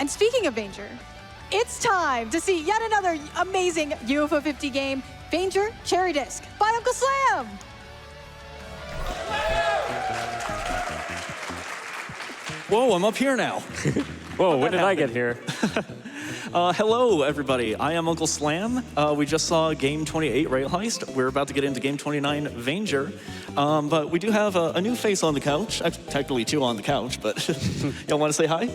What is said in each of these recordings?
And speaking of Vanger, it's time to see yet another amazing UFO 50 game, Vanger Cherry Disc by Uncle Slam. Whoa, I'm up here now. Whoa, when did I get here? Hello, everybody. I am Uncle Slam. We just saw Game 28, Rail Heist. We're about to get into Game 29, Vanger. But we do have a new face on the couch. Technically two on the couch, but y'all want to say hi?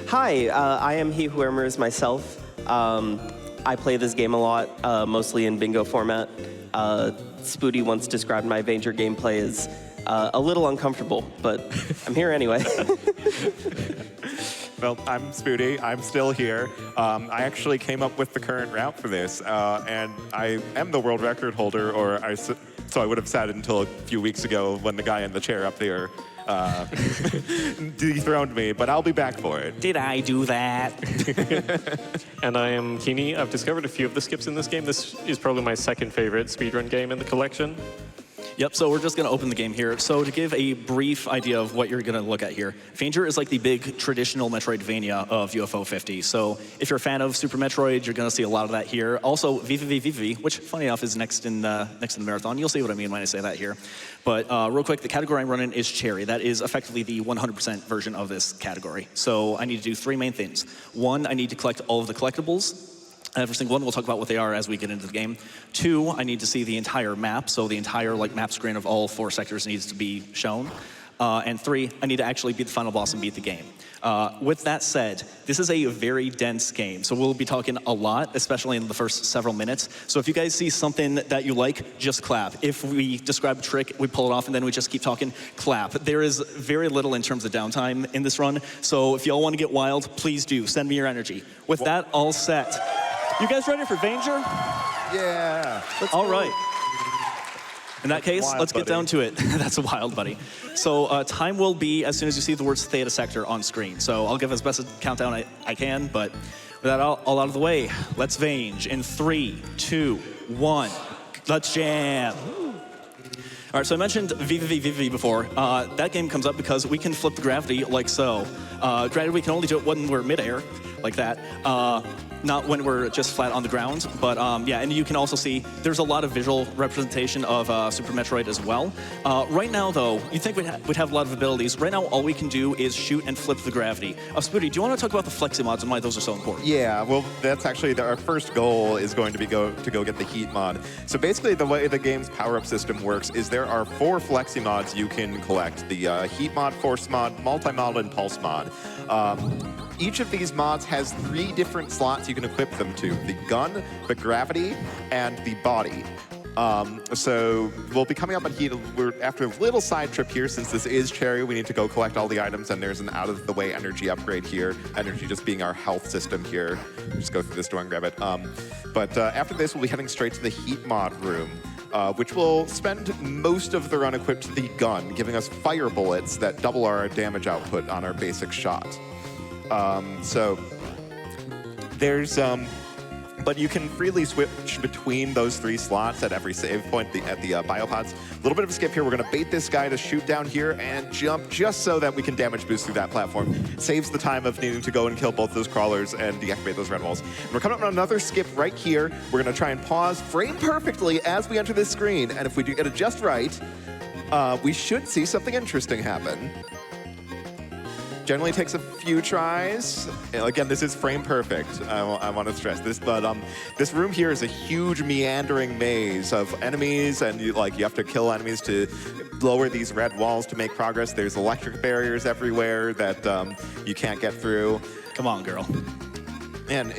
Hi, I am He Who Murmurs myself. I play this game a lot, mostly in bingo format. Spoody once described my Vanger gameplay as a little uncomfortable, but I'm here anyway. Well, I'm Spoody. I'm still here. I actually came up with the current route for this, and I am the world record holder, so I would have sat until a few weeks ago when the guy in the chair up there dethroned me, but I'll be back for it. Did I do that? And I am Keeney. I've discovered a few of the skips in this game. This is probably my second favorite speedrun game in the collection. Yep, so we're just going to open the game here. So to give a brief idea of what you're going to look at here, Vanger is like the big traditional Metroidvania of UFO 50. So if you're a fan of Super Metroid, you're going to see a lot of that here. Also, VVVVV, which funny enough is next in the marathon. You'll see what I mean when I say that here. But real quick, the category I'm running is Cherry. That is effectively the 100% version of this category. So I need to do three main things. One, I need to collect all of the collectibles. Every single one, we'll talk about what they are as we get into the game. Two, I need to see the entire map, so the entire map screen of all 4 sectors needs to be shown. And three, I need to actually beat the final boss and beat the game. With that said, this is a very dense game, so we'll be talking a lot, especially in the first several minutes. So if you guys see something that you like, just clap. If we describe a trick, we pull it off, and then we just keep talking, clap. There is very little in terms of downtime in this run, so if y'all want to get wild, please do. Send me your energy. With that all set, you guys ready for Vanger? Yeah. All right. In that case, Wild, let's get buddy. down to it. That's a wild, buddy. So time will be as soon as you see the words Theta Sector on screen. So I'll give as best a countdown I can, but with that all out of the way, let's Vange in 3, 2, 1. Let's jam. All right, so I mentioned VVVVV before. That game comes up because we can flip the gravity like so. Granted, we can only do it when we're midair, like that. Not when we're just flat on the ground, but yeah, and you can also see there's a lot of visual representation of Super Metroid as well. Right now, though, you'd think we'd have a lot of abilities. Right now, all we can do is shoot and flip the gravity. Spoody, do you want to talk about the flexi mods and why those are so important? Yeah, well, that's actually our first goal is going to be to go get the heat mod. So basically, the way the game's power-up system works is there are 4 flexi mods you can collect: the heat mod, force mod, multi-mod, and pulse mod. Each of these mods has 3 different slots you can equip them to: the gun, the gravity, and the body. So we'll be coming up on heat. We're after a little side trip here, since this is Cherry. We need to go collect all the items, and there's an out-of-the-way energy upgrade here. Energy just being our health system here. Just go through this door and grab it. But after this, we'll be heading straight to the heat mod room, which will spend most of the run equipped to the gun, giving us fire bullets that double our damage output on our basic shot. So there's, but you can freely switch between those 3 slots at every save point at the biopods. A little bit of a skip here. We're going to bait this guy to shoot down here and jump just so that we can damage boost through that platform. Saves the time of needing to go and kill both those crawlers and deactivate those red walls. And we're coming up on another skip right here. We're going to try and pause frame perfectly as we enter this screen. And if we do get it just right, we should see something interesting happen. Generally takes a few tries. Again, this is frame perfect. I want to stress this, but this room here is a huge meandering maze of enemies, and you have to kill enemies to lower these red walls to make progress. There's electric barriers everywhere that you can't get through. Come on, girl. Man,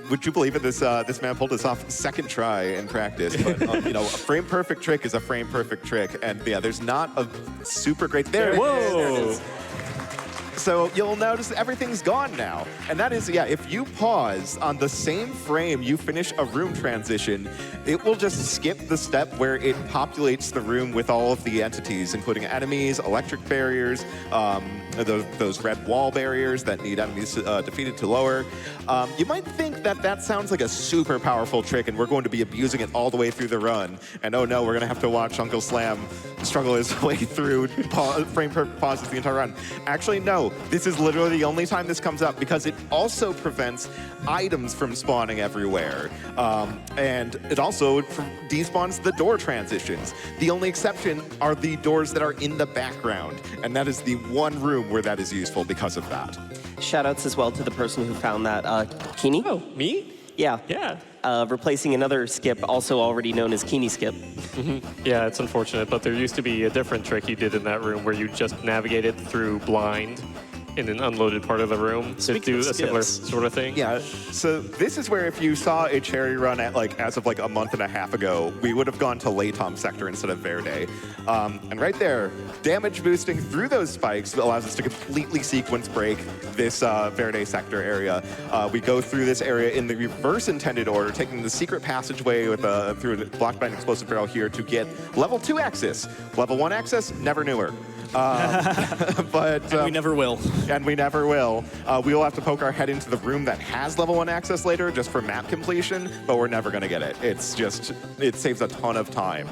would you believe it? This man pulled this off second try in practice. But a frame perfect trick is a frame perfect trick, and yeah, there's not a super great. There it is. So you'll notice everything's gone now. And that is, yeah, if you pause on the same frame you finish a room transition, it will just skip the step where it populates the room with all of the entities, including enemies, electric barriers, those red wall barriers that need enemies defeated to lower. You might think that that sounds like a super powerful trick and we're going to be abusing it all the way through the run. And oh no, we're going to have to watch Uncle Slam struggle his way through frame per pauses the entire run. Actually, no. This is literally the only time this comes up because it also prevents items from spawning everywhere. And it also despawns the door transitions. The only exception are the doors that are in the background. And that is the one room where that is useful because of that. Shoutouts as well to the person who found that, Keeney. Oh, me? Yeah. Yeah. Replacing another skip, also already known as Keeney skip. Yeah, it's unfortunate, but there used to be a different trick you did in that room where you just navigated through blind in an unloaded part of the room to do a similar sort of thing. Yeah, so this is where if you saw a cherry run at as of a month and a half ago, we would have gone to Latom sector instead of Verde. And right there, damage boosting through those spikes allows us to completely sequence break this Verde sector area. We go through this area in the reverse intended order, taking the secret passageway with through the blocked by an explosive barrel here to get level 2 access. Level 1 access, never knew her. But we never will. And we never will. We will have to poke our head into the room that has level 1 access later just for map completion, but we're never going to get it. It's just, it saves a ton of time.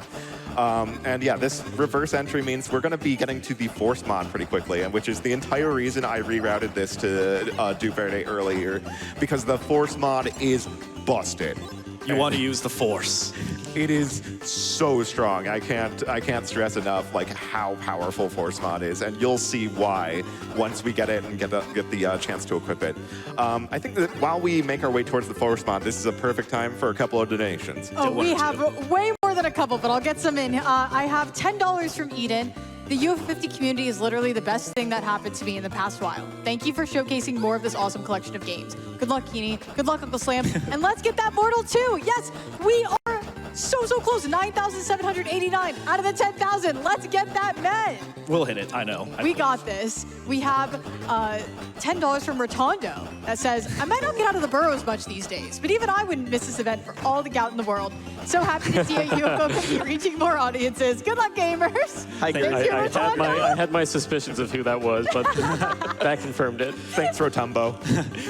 And yeah, this reverse entry means we're going to be getting to the Force mod pretty quickly, and which is the entire reason I rerouted this to do Verde earlier, because the Force mod is busted. You want to use the Force. It is so strong. I can't stress enough how powerful Force mod is, and you'll see why once we get it and get the chance to equip it. I think that while we make our way towards the Force mod, this is a perfect time for a couple of donations. Oh, we have way more than a couple, but I'll get some in. I have $10 from Eden. The UF50 community is literally the best thing that happened to me in the past while. Thank you for showcasing more of this awesome collection of games. Good luck, Keeney. Good luck, Uncle Slam. And let's get that Mortal 2. Yes, we are so close. 9,789 out of the 10,000. Let's get that met. We'll hit it, I know. We got this. We have $10 from Rotondo that says, I might not get out of the burrows much these days, but even I wouldn't miss this event for all the gout in the world. So happy to see a UFO cookie reaching more audiences. Good luck, gamers. Hi, Thank you, Rotondo. I had my suspicions of who that was, but that confirmed it. Thanks, Rotumbo.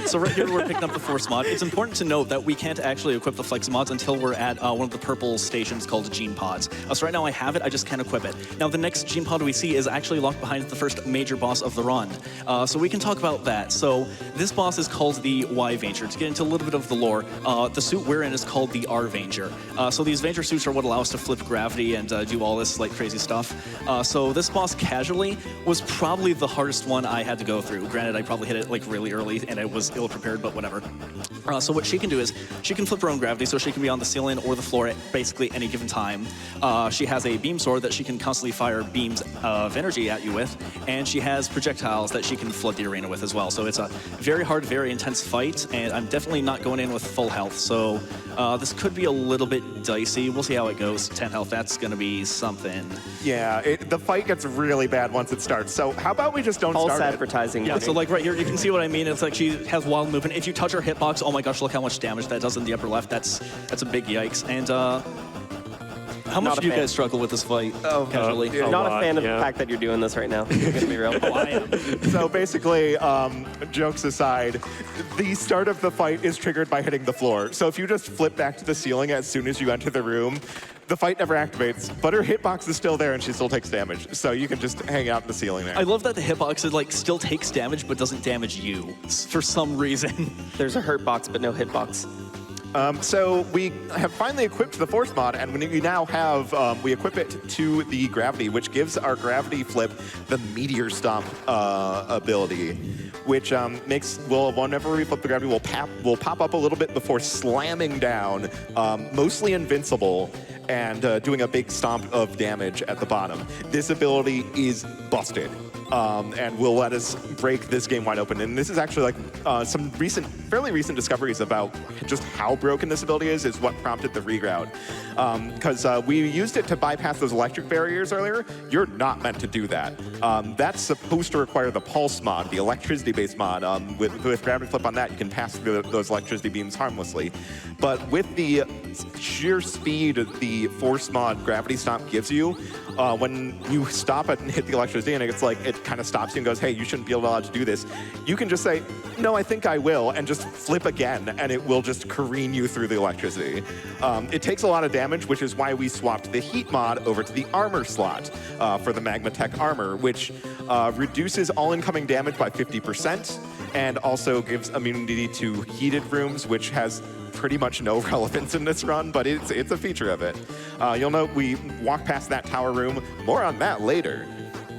So right here, we're picking up the Force mod. It's important to note that we can't actually equip the Flex mods until we're at one of the purple stations called Gene Pods. So right now I have it, I just can't equip it. Now the next Gene Pod we see is actually locked behind the first major boss of the run. So we can talk about that. So this boss is called the Y-Vanger. To get into a little bit of the lore, the suit we're in is called the R-Vanger. So these Vanger suits are what allow us to flip gravity and do all this crazy stuff. So this boss casually was probably the hardest one I had to go through. Granted, I probably hit it really early and I was ill-prepared, but whatever. So what she can do is she can flip her own gravity, so she can be on the ceiling or the floor at basically any given time. She has a beam sword that she can constantly fire beams of energy at you with, and she has projectiles that she can flood the arena with as well. So it's a very hard, very intense fight, and I'm definitely not going in with full health. So this could be a little bit dicey. We'll see how it goes. 10 health, that's going to be something. Yeah, the fight gets really bad once it starts. So how about we just don't False start it? advertising. Yeah, so right here, you can see what I mean. It's she has wild movement. If you touch her hitbox, oh my gosh, look how much damage that does in the upper left. That's a big yikes. And how much do you guys struggle with this fight casually? Not a fan of the fact that you're doing this right now. I'm gonna be real. Oh, I am. So basically, jokes aside, the start of the fight is triggered by hitting the floor. So if you just flip back to the ceiling as soon as you enter the room, the fight never activates, but her hitbox is still there and she still takes damage. So you can just hang out in the ceiling there. I love that the hitbox is still takes damage but doesn't damage you for some reason. There's a hurt box, but no hitbox. So we have finally equipped the Force mod, and we now have, we equip it to the gravity, which gives our gravity flip the Meteor Stomp ability, which makes, whenever we flip the gravity, we'll pop up a little bit before slamming down, mostly invincible, and doing a big stomp of damage at the bottom. This ability is busted. And will let us break this game wide open. And this is actually some fairly recent discoveries about just how broken this ability is what prompted the reroute. Because we used it to bypass those electric barriers earlier. You're not meant to do that. That's supposed to require the pulse mod, the electricity-based mod. With gravity flip on that, you can pass through those electricity beams harmlessly. But with the sheer speed the Force mod Gravity Stomp gives you, when you stop it and hit the electricity and it's like, it kind of stops you and goes, hey, you shouldn't be allowed to do this. You can just say, no, I think I will, and just flip again, and it will just careen you through the electricity. It takes a lot of damage, which is why we swapped the heat mod over to the armor slot for the Magmatech armor, which reduces all incoming damage by 50% and also gives immunity to heated rooms, which has pretty much no relevance in this run, but it's a feature of it. You'll note we walk past that tower room. More on that later.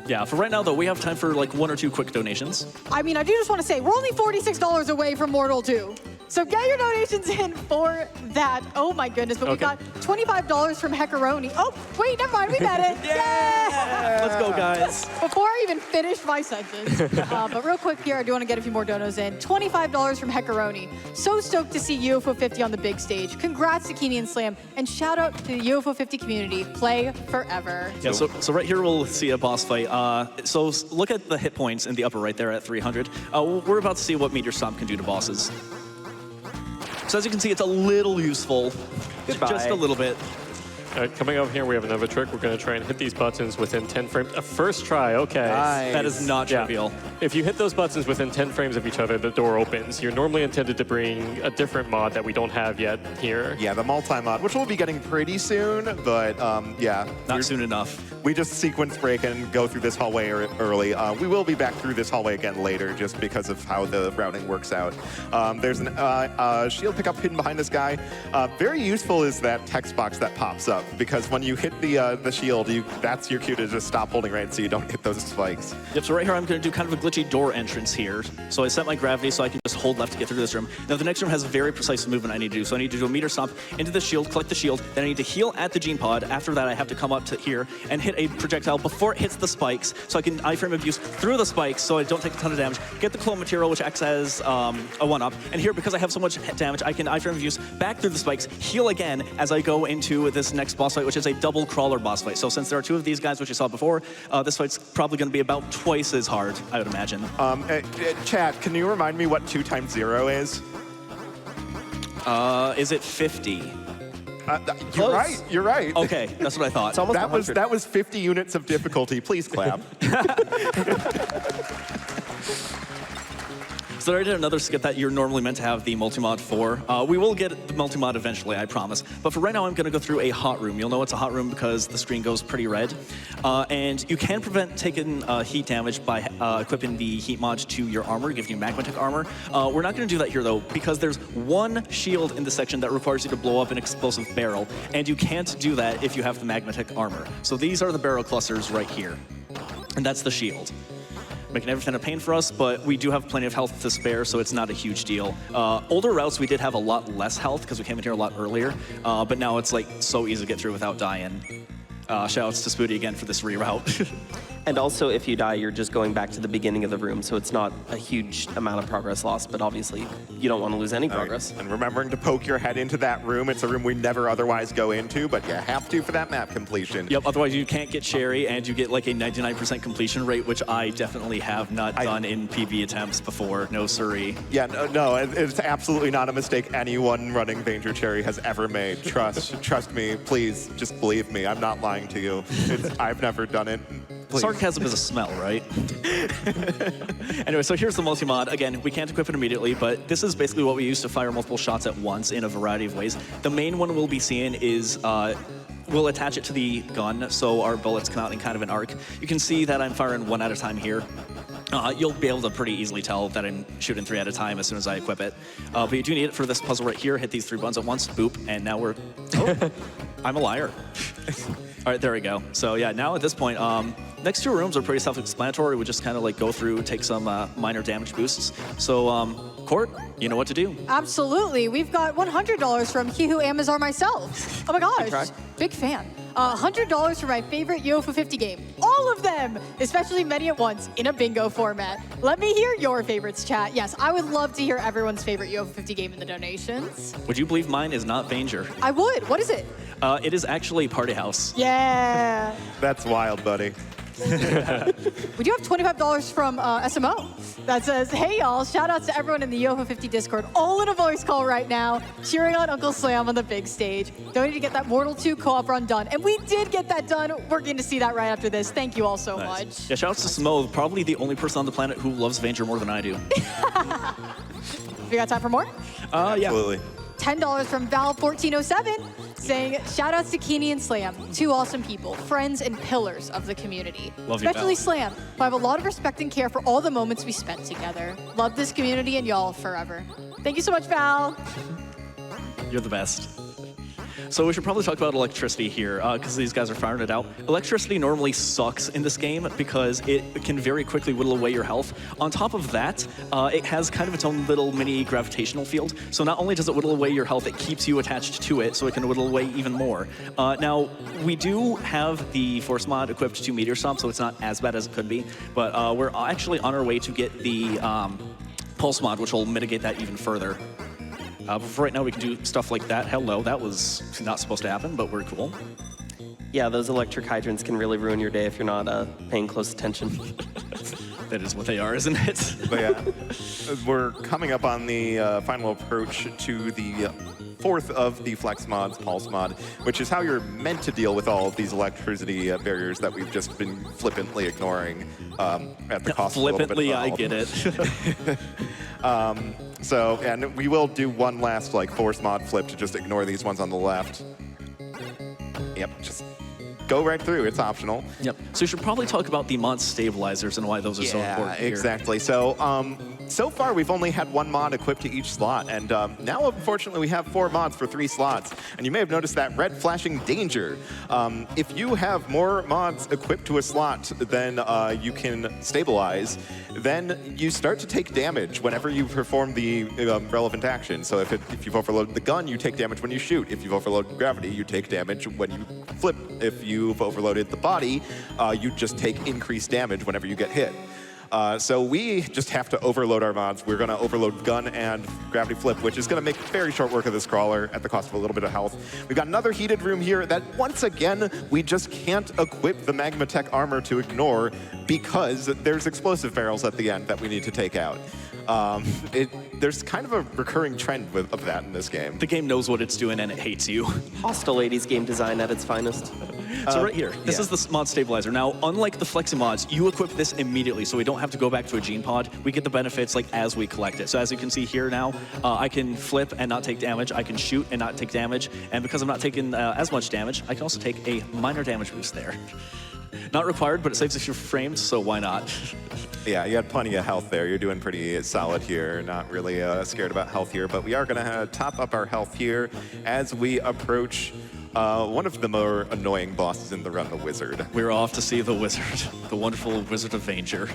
Yeah, for right now, though, we have time for like 1 or 2 quick donations. I mean, I do just want to say, we're only $46 away from Mortal 2. So get your donations in for that. Oh my goodness, but we got $25 from Heckaroni. Oh, wait, never mind, we met it. Yeah! Let's go, guys. Before I even finish my sentence, but real quick here, I do want to get a few more donos in. $25 from Heckaroni. So stoked to see UFO 50 on the big stage. Congrats to Keeney and Slam, and shout out to the UFO 50 community. Play forever. Yeah, so right here we'll see a boss fight. So look at the hit points in the upper right there at 300. We're about to see what Meteor Stomp can do to bosses. So as you can see, it's a little useful. Goodbye. Just a little bit. All right, coming over here, we have another trick. We're going to try and hit these buttons within 10 frames. A first try, okay. Nice. That is not trivial. If you hit those buttons within 10 frames of each other, the door opens. You're normally intended to bring a different mod that we don't have yet here. Yeah, the multi-mod, which we'll be getting pretty soon, but yeah. Not soon enough. We just sequence break and go through this hallway early. We will be back through this hallway again later just because of how the routing works out. There's a shield pickup hidden behind this guy. Very useful is that text box that pops up because when you hit the shield, that's your cue to just stop holding right so you don't hit those spikes. Yep, so right here I'm going to do kind of a glitchy door entrance here. So I set my gravity so I can just hold left to get through this room. Now the next room has a very precise movement I need to do. So I need to do a meter stomp into the shield, collect the shield, then I need to heal at the gene pod. After that I have to come up to here and hit a projectile before it hits the spikes so I can iframe abuse through the spikes so I don't take a ton of damage. Get the clone material, which acts as a 1-up. And here, because I have so much damage, I can iframe abuse back through the spikes, heal again as I go into this next boss fight, which is a double crawler boss fight. So since there are 2 of these guys, which you saw before, this fight's probably going to be about twice as hard, I would imagine. Chat, can you remind me what 2 times 0 is? Is it 50? You're right. You're right. Okay, that's what I thought. It's almost That was 50 units of difficulty. Please clap. So I did another skip that you're normally meant to have the multi-mod for. We will get the multi-mod eventually, I promise. But for right now, I'm going to go through a hot room. You'll know it's a hot room because the screen goes pretty red. And you can prevent taking heat damage by equipping the heat mod to your armor, giving you Magmatech armor. We're not going to do that here, though, because there's 1 shield in the section that requires you to blow up an explosive barrel. And you can't do that if you have the Magmatech armor. So these are the barrel clusters right here. And that's the shield. Making everything a pain for us, but we do have plenty of health to spare, so it's not a huge deal. Older routes, we did have a lot less health because we came in here a lot earlier, but now it's like so easy to get through without dying. Shoutouts to Spoody again for this reroute. And also, if you die, you're just going back to the beginning of the room, so it's not a huge amount of progress lost, but obviously, you don't want to lose any progress. And remembering to poke your head into that room. It's a room we never otherwise go into, but you have to for that map completion. Yep, otherwise you can't get Sherry, and you get like a 99% completion rate, which I definitely have not done in PV attempts before. No siree. Yeah, no, it's absolutely not a mistake anyone running Danger Cherry has ever made. Trust me, please, just believe me. I'm not lying to you. I've never done it. Please. Sarcasm is a smell, right? Anyway, so here's the multi-mod. Again, we can't equip it immediately, but this is basically what we use to fire multiple shots at once in a variety of ways. The main one we'll be seeing is we'll attach it to the gun, so our bullets come out in kind of an arc. You can see that I'm firing 1 at a time here. You'll be able to pretty easily tell that I'm shooting 3 at a time as soon as I equip it. But you do need it for this puzzle right here. Hit these 3 buttons at once, boop, and now we're... Oh, I'm a liar. All right, there we go. So yeah, now at this point, next 2 rooms are pretty self-explanatory. We just kind of like go through, take some minor damage boosts. So Court, you know what to do. Absolutely. We've got $100 from He Who Amazar myself. Oh my gosh, big fan. $100 for my favorite UFO 50 game. All of them, especially many at once in a bingo format. Let me hear your favorites, chat. Yes, I would love to hear everyone's favorite UFO 50 game in the donations. Would you believe mine is not Vanger? I would. What is it? It is actually Party House. Yeah. That's wild, buddy. We do have $25 from SMO that says, hey y'all, shout outs to everyone in the UFO 50 Discord, all in a voice call right now, cheering on Uncle Slam on the big stage. Don't need to get that Mortal 2 co-op run done. And we did get that done. We're going to see that right after this. Thank you all so much. Yeah, shout outs to Smo, probably the only person on the planet who loves Vanger more than I do. We got time for more? Yeah. Absolutely. $10 from Val1407 saying, shout outs to Keeney and Slam, two awesome people, friends and pillars of the community. Love you, Especially Val. Slam, who I have a lot of respect and care for all the moments we spent together. Love this community and y'all forever. Thank you so much, Val. You're the best. So we should probably talk about electricity here, because these guys are firing it out. Electricity normally sucks in this game because it can very quickly whittle away your health. On top of that, it has kind of its own little mini gravitational field. So not only does it whittle away your health, it keeps you attached to it, so it can whittle away even more. Now, we do have the Force mod equipped to Meteor Stomp, so it's not as bad as it could be. But we're actually on our way to get the Pulse mod, which will mitigate that even further. But for right now, we can do stuff like that. Hello, that was not supposed to happen, but we're cool. Yeah, those electric hydrants can really ruin your day if you're not paying close attention. That is what they are, isn't it? But yeah, we're coming up on the final approach to the fourth of the Flex mods, Pulse mod, which is how you're meant to deal with all of these electricity barriers that we've just been flippantly ignoring at the cost of a little bit of Flippantly, health. I get it. So, and we will do one last like Force mod flip to just ignore these ones on the left. Yep, just go right through. It's optional. Yep. So you should probably talk about the mod stabilizers and why those are so important here. Exactly. So, so far we've only had one mod equipped to each slot, and now unfortunately we have 4 mods for 3 slots. And you may have noticed that red flashing danger. If you have more mods equipped to a slot than you can stabilize, then you start to take damage whenever you perform the relevant action. So if you've overloaded the gun, you take damage when you shoot. If you've overloaded gravity, you take damage when you flip. If you've overloaded the body, you just take increased damage whenever you get hit. So we just have to overload our mods. We're going to overload gun and gravity flip, which is going to make very short work of this crawler at the cost of a little bit of health. We've got another heated room here that, once again, we just can't equip the Magma Tech armor to ignore because there's explosive barrels at the end that we need to take out. There's kind of a recurring trend of that in this game. The game knows what it's doing and it hates you. Hostile 80s game design at its finest. So right here, this is the mod stabilizer. Now, unlike the Flexi mods, you equip this immediately, so we don't have to go back to a gene pod. We get the benefits like as we collect it. So as you can see here now, I can flip and not take damage. I can shoot and not take damage. And because I'm not taking as much damage, I can also take a minor damage boost there. Not required, but it saves a few frames, so why not? Yeah, you had plenty of health there. You're doing pretty solid here. Not really scared about health here, but we are going to top up our health here as we approach one of the more annoying bosses in the run, the Wizard. We're off to see the Wizard, the wonderful Wizard of Vanger.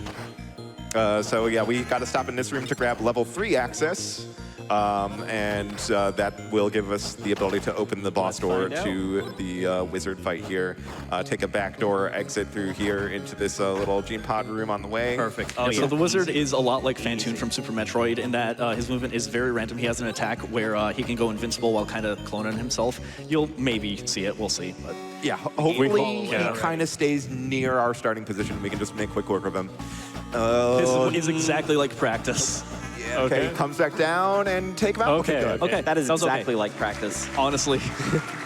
So yeah, we got to stop in this room to grab level 3 access. And that will give us the ability to open the boss door to the wizard fight here. Take a backdoor exit through here into this little gene pod room on the way. Perfect. So the wizard is a lot like Phantoon from Super Metroid in that his movement is very random. He has an attack where he can go invincible while kind of cloning himself. You'll maybe see it. We'll see. But Yeah, hopefully he kind of stays near our starting position. We can just make quick work of him. this is exactly like practice. Okay, comes back down and take him out. Okay, good. Okay, That is sounds exactly like practice. Honestly.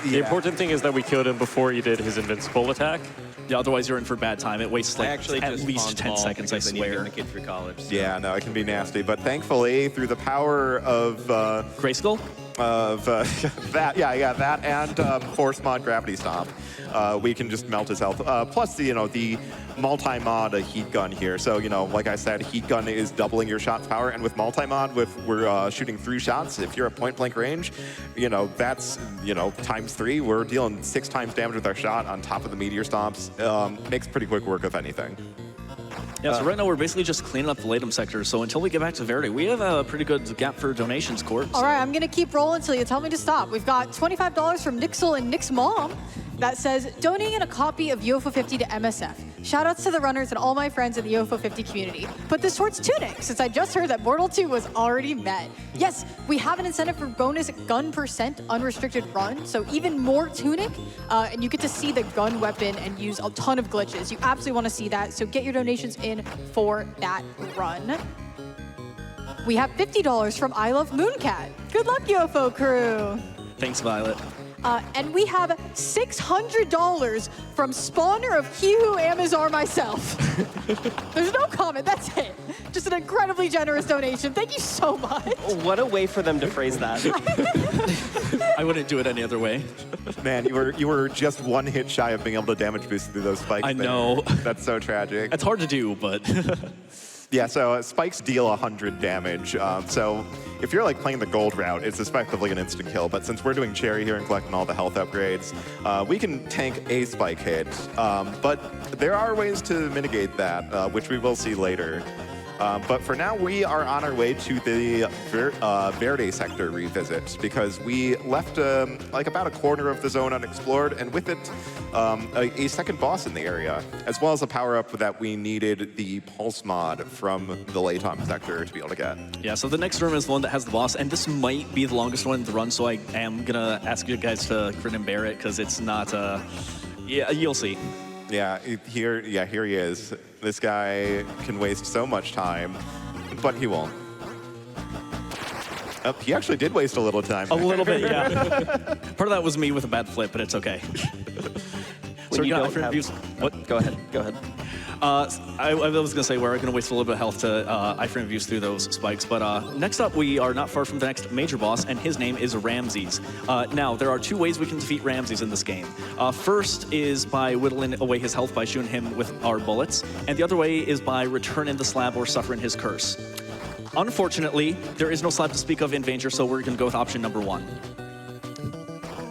The important thing is that we killed him before he did his invincible attack. Yeah, otherways you're in for bad time. It wastes like at least 10 seconds, I swear. Kid for college. So. Yeah, no, it can be nasty. But thankfully, through the power of Grayskull? that, that and Force mod Gravity Stomp, we can just melt his health. Plus, the multi-mod heat gun here. So, like I said, heat gun is doubling your shot's power, and with multi-mod, we're shooting 3 shots. If you're at point-blank range, that's times 3. We're dealing 6 times damage with our shot on top of the meteor stomps. Makes pretty quick work of anything. Yeah, so right now we're basically just cleaning up the Latum sector. So until we get back to Verity, we have a pretty good gap for donations, Court. All right, I'm going to keep rolling until you tell me to stop. We've got $25 from Nixel and Nick's mom that says, donating a copy of UFO 50 to MSF. Shoutouts to the runners and all my friends in the UFO 50 community. Put this towards Tunic, since I just heard that Mortal 2 was already met. Yes, we have an incentive for bonus gun percent unrestricted run, so even more Tunic, and you get to see the gun weapon and use a ton of glitches. You absolutely want to see that, so get your donations in for that run. We have $50 from I Love Mooncat. Good luck, UFO crew. Thanks, Violet. And we have $600 from spawner of He Who Amazar myself. There's no comment, that's it. Just an incredibly generous donation. Thank you so much. What a way for them to phrase that. I wouldn't do it any other way. Man, you were just one hit shy of being able to damage boost through those spikes. I there. know. That's so tragic. It's hard to do, but... Yeah, so spikes deal 100 damage. So if you're like playing the gold route, it's effectively an instant kill. But since we're doing cherry here and collecting all the health upgrades, we can tank a spike hit. But there are ways to mitigate that, which we will see later. But for now, we are on our way to the Verde sector revisit because we left like about a corner of the zone unexplored, and with it, a second boss in the area, as well as a power-up that we needed the Pulse mod from the Latom sector to be able to get. Yeah, so the next room is the one that has the boss, and this might be the longest one in the run, so I am gonna ask you guys to grin and bear it, because it's not, yeah, you'll see. Yeah, here he is. This guy can waste so much time, but he won't. Oh, he actually did waste a little time. A little bit, yeah. Part of that was me with a bad flip, but it's okay. When you don't have... What? Go ahead. I was going to say we're going to waste a little bit of health to iframe views through those spikes, but next up we are not far from the next major boss, and his name is Ramses. Now, there are two ways we can defeat Ramses in this game. First is by whittling away his health by shooting him with our bullets, and the other way is by returning the slab or suffering his curse. Unfortunately, there is no slab to speak of in Vanger, so we're going to go with option number one.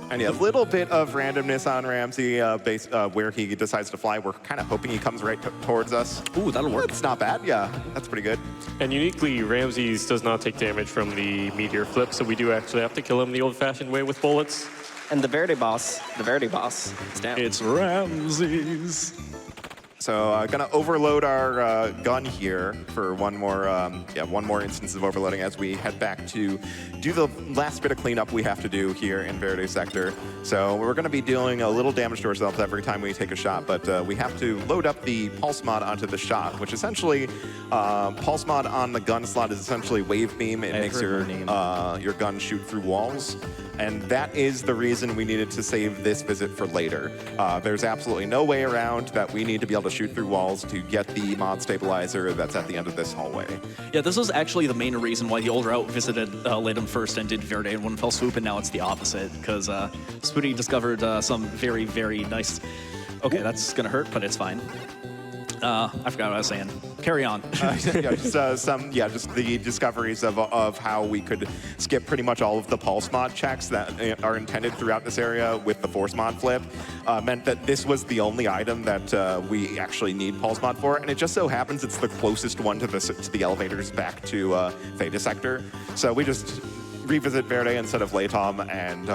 And yeah, a little bit of randomness on Ramsey based where he decides to fly. We're kind of hoping he comes right towards us. Ooh, that'll work. It's not bad. Yeah, that's pretty good. And uniquely, Ramses does not take damage from the meteor flip, so we do actually have to kill him the old-fashioned way with bullets. And the Verde boss is down. It's Ramses. So gonna overload our gun here for one more instance of overloading as we head back to do the last bit of cleanup we have to do here in Verde sector. So we're gonna be dealing a little damage to ourselves every time we take a shot, but we have to load up the pulse mod onto the shot, which essentially pulse mod on the gun slot is essentially wave beam. It makes your gun shoot through walls. And that is the reason we needed to save this visit for later. There's absolutely no way around that we need to be able to shoot through walls to get the mod stabilizer that's at the end of this hallway. Yeah, this was actually the main reason why the old route visited Latham first and did Verde in one fell swoop, and now it's the opposite, because Spoody discovered some very, very nice... Okay, that's gonna hurt, but it's fine. I forgot what I was saying. Carry on. Just the discoveries of how we could skip pretty much all of the pulse mod checks that are intended throughout this area with the force mod flip meant that this was the only item that we actually need pulse mod for, and it just so happens it's the closest one to the elevators back to Theta sector. So we just revisit Verde instead of Latom and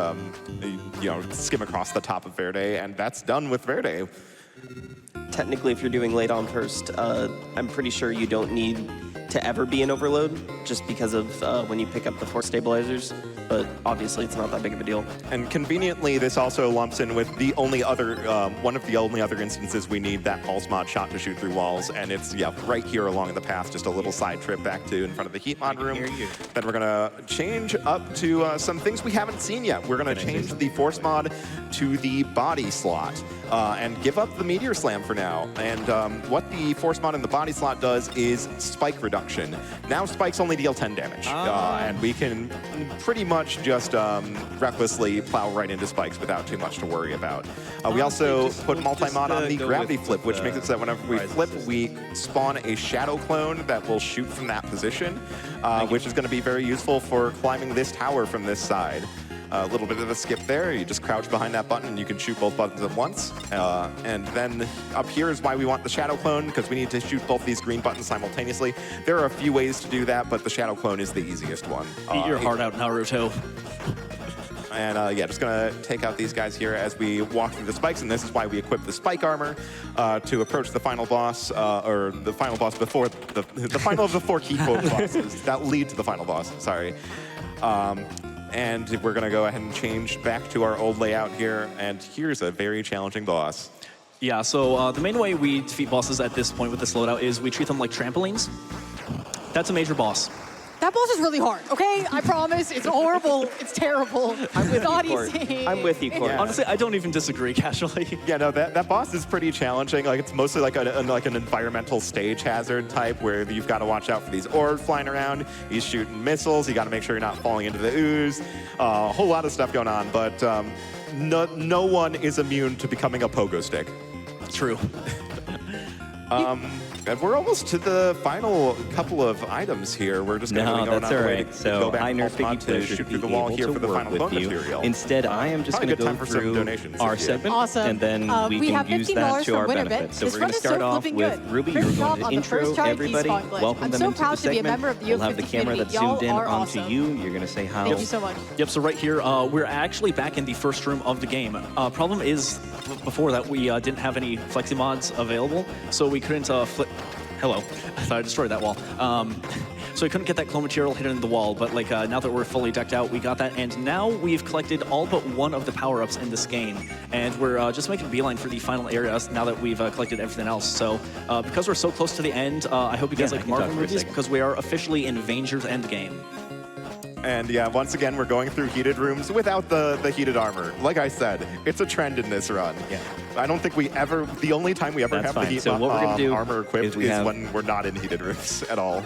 skim across the top of Verde, and that's done with Verde. Technically, if you're doing late on first, I'm pretty sure you don't need to ever be in overload just because of when you pick up the force stabilizers, but obviously it's not that big of a deal. And conveniently, this also lumps in with the only other, one of the only other instances we need that pulse mod shot to shoot through walls, and it's, right here along the path, just a little side trip back to in front of the heat mod room. Then we're gonna change up to some things we haven't seen yet. We're gonna change the force mod to the body slot and give up the meteor slam for now. And what the force mod in the body slot does is spike reduction. Now spikes only deal 10 damage, and we can pretty much just recklessly plow right into spikes without too much to worry about. We also put multi-mod on the gravity flip, which makes it so that whenever we flip, we spawn a shadow clone that will shoot from that position, which is going to be very useful for climbing this tower from this side. A little bit of a skip there. You just crouch behind that button and you can shoot both buttons at once. And then up here is why we want the Shadow Clone, because we need to shoot both these green buttons simultaneously. There are a few ways to do that, but the Shadow Clone is the easiest one. Eat your heart out, Naruto. And yeah, just gonna take out these guys here as we walk through the spikes, and this is why we equip the spike armor to approach the final boss, or the final boss before the final of the 4 key bosses that lead to the final boss, sorry. And we're gonna go ahead and change back to our old layout here, and here's a very challenging boss. Yeah, so the main way we defeat bosses at this point with this loadout is we treat them like trampolines. That's a major boss. That boss is really hard, okay? I promise. It's horrible. It's terrible. I'm with Not you, Court. easy. I'm with you, Court. Yeah. Honestly, I don't even disagree, casually. Yeah, no, that boss is pretty challenging. Like, it's mostly like an environmental stage hazard type where you've got to watch out for these orbs flying around. He's shooting missiles. You got to make sure you're not falling into the ooze. A whole lot of stuff going on, but no one is immune to becoming a pogo stick. True. And we're almost to the final couple of items here. We're just going to go on that's the all way right. to So go back I to nerfed Pulsemon Piggy to Pleasure shoot to through be the wall able here to for the work final with bone you. material. Instead, I am just Probably going to a good go time for some through donations our if you- segment, Awesome. and then we We can have use $15 that to from our Winterbit. benefit. So This we're run going to is so start off flipping with good. Ruby. Great You're job going to on the intro first try, Keys everybody, Fog Glitch. welcome I'm them so into the proud to be a segment. member of the We'll have the U50 camera community. that's zoomed in Y'all are onto awesome. you. You're going to say how. Thank you so much. Yep, so right here, we're actually back in the first room of the game. Problem is, before that, we didn't have any flexi mods available, so we couldn't flip... Hello. I thought I destroyed that wall. So we couldn't get that clone material hidden in the wall, but like now that we're fully decked out, we got that, and now we've collected all but one of the power-ups in this game, and we're just making a beeline for the final areas now that we've collected everything else. So because we're so close to the end, I hope you guys Yeah, I like can talk Marvel for a movies, second. because we are officially in Vanger's Endgame. And yeah, once again, we're going through heated rooms without the heated armor. Like I said, it's a trend in this run. Yeah. I don't think the only time we ever That's have fine. the heat So what we're gonna do armor equipped is we is have- when we're not in heated rooms at all.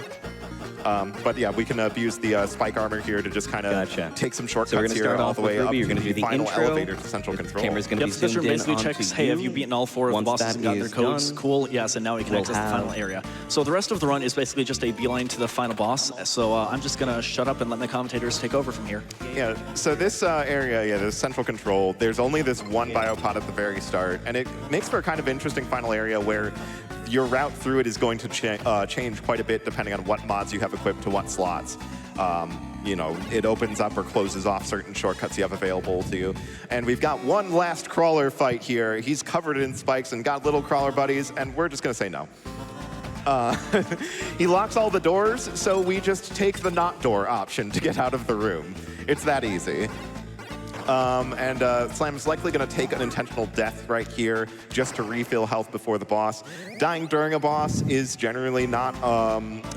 But yeah, we can abuse the spike armor here to just kind of Gotcha. take some So we're shortcuts going to here start all off the with way up Ruby. You're to going to do the final intro. elevator to central The control. camera's going to Yep, be this zoomed room in basically onto checks, hey, have you beaten all 4 of the Once bosses that and got their is codes? done, Cool, yes, and now we can we'll access the final have- area. So the rest of the run is basically just a beeline to the final boss, so I'm just going to shut up and let my commentators take over from here. Yeah, so this area, yeah, the central control, there's only this one biopod at the very start, and it makes for a kind of interesting final area where your route through it is going to change quite a bit depending on what mods you have equipped to what slots. You know, it opens up or closes off certain shortcuts you have available to you. And we've got one last crawler fight here. He's covered in spikes and got little crawler buddies, and we're just gonna say no. He locks all the doors, so we just take the not door option to get out of the room. It's that easy. Slam's likely going to take an intentional death right here just to refill health before the boss. Dying during a boss is generally not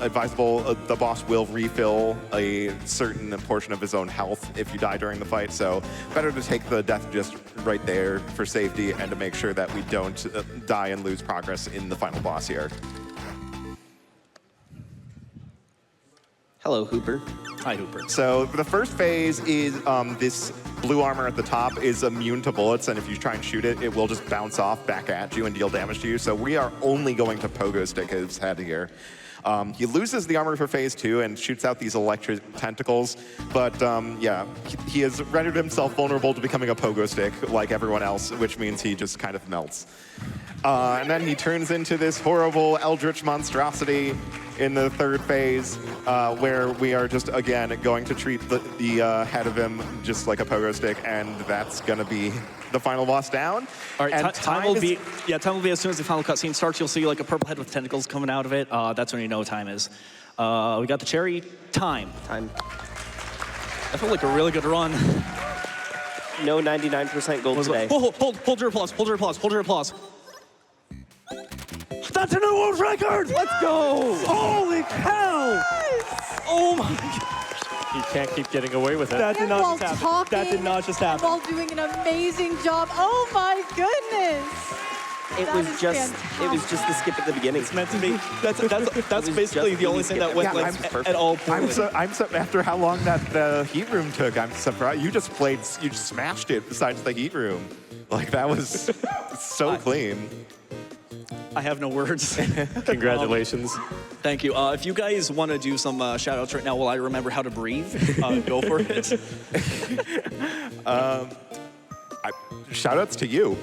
advisable. The boss will refill a certain portion of his own health if you die during the fight, so better to take the death just right there for safety and to make sure that we don't die and lose progress in the final boss here. Hello, Hooper. Hi, Hooper. So the first phase is this blue armor at the top is immune to bullets, and if you try and shoot it, it will just bounce off back at you and deal damage to you. So we are only going to pogo stick his head here. He loses the armor for phase 2 and shoots out these electric tentacles, but yeah, he has rendered himself vulnerable to becoming a pogo stick like everyone else, which means he just kind of melts. And then he turns into this horrible eldritch monstrosity in the third phase, where we are just, again, going to treat the head of him just like a pogo stick, and that's going to be the final boss down. All right, And time will be as soon as the final cutscene starts. You'll see like a purple head with tentacles coming out of it. That's when you know time is. We got the cherry. Time. That felt like a really good run. No 99% gold today. Hold your applause. Hold your applause. Hold your applause. That's a new world record. Let's go! Holy cow! Oh my God. You can't keep getting away with it. And while talking, That did not just happen. while doing an amazing job. Oh my goodness! It That was is just the skip at the beginning. It's meant to be. That's was basically just the only really thing that skip. went Yeah, like I'm- at all poorly. I'm so after how long that the heat room took, I'm surprised you just smashed it besides the heat room. Like that was so clean. I have no words. Congratulations. Thank you. If you guys want to do some shout outs right now while I remember how to breathe, go for it. Shout outs to you.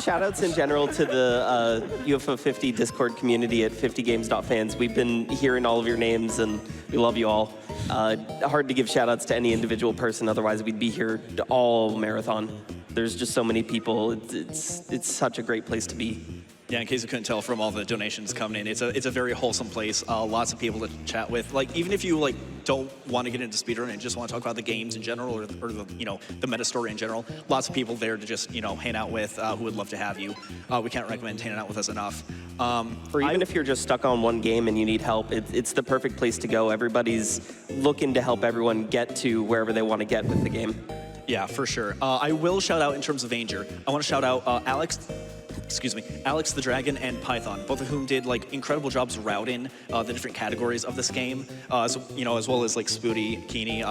Shoutouts in general to the UFO 50 Discord community at 50games.fans. We've been hearing all of your names, and we love you all. Hard to give shoutouts to any individual person, otherwise we'd be here all marathon. There's just so many people. It's such a great place to be. Yeah, in case you couldn't tell from all the donations coming in, it's a very wholesome place. Lots of people to chat with. Like, even if you don't want to get into speedrunning and just want to talk about the games in general or the the meta story in general, lots of people there to just hang out with who would love to have you. We can't recommend hanging out with us enough. Or even if you're just stuck on one game and you need help, it's the perfect place to go. Everybody's looking to help everyone get to wherever they want to get with the game. Yeah, for sure. I will shout out in terms of Anger. I want to shout out Alex the Dragon and Python, both of whom did incredible jobs routing the different categories of this game, as well as Spoody, Keeney.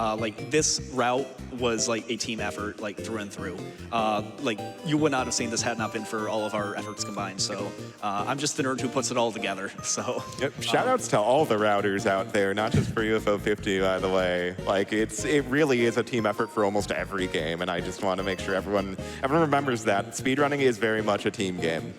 This route was a team effort through and through. You would not have seen this had not been for all of our efforts combined. So I'm just the nerd who puts it all together. So yep. Shout outs to all the routers out there, not just for UFO 50, by the way. It really is a team effort for almost every game, and I just want to make sure everyone remembers that speedrunning is very much a team game.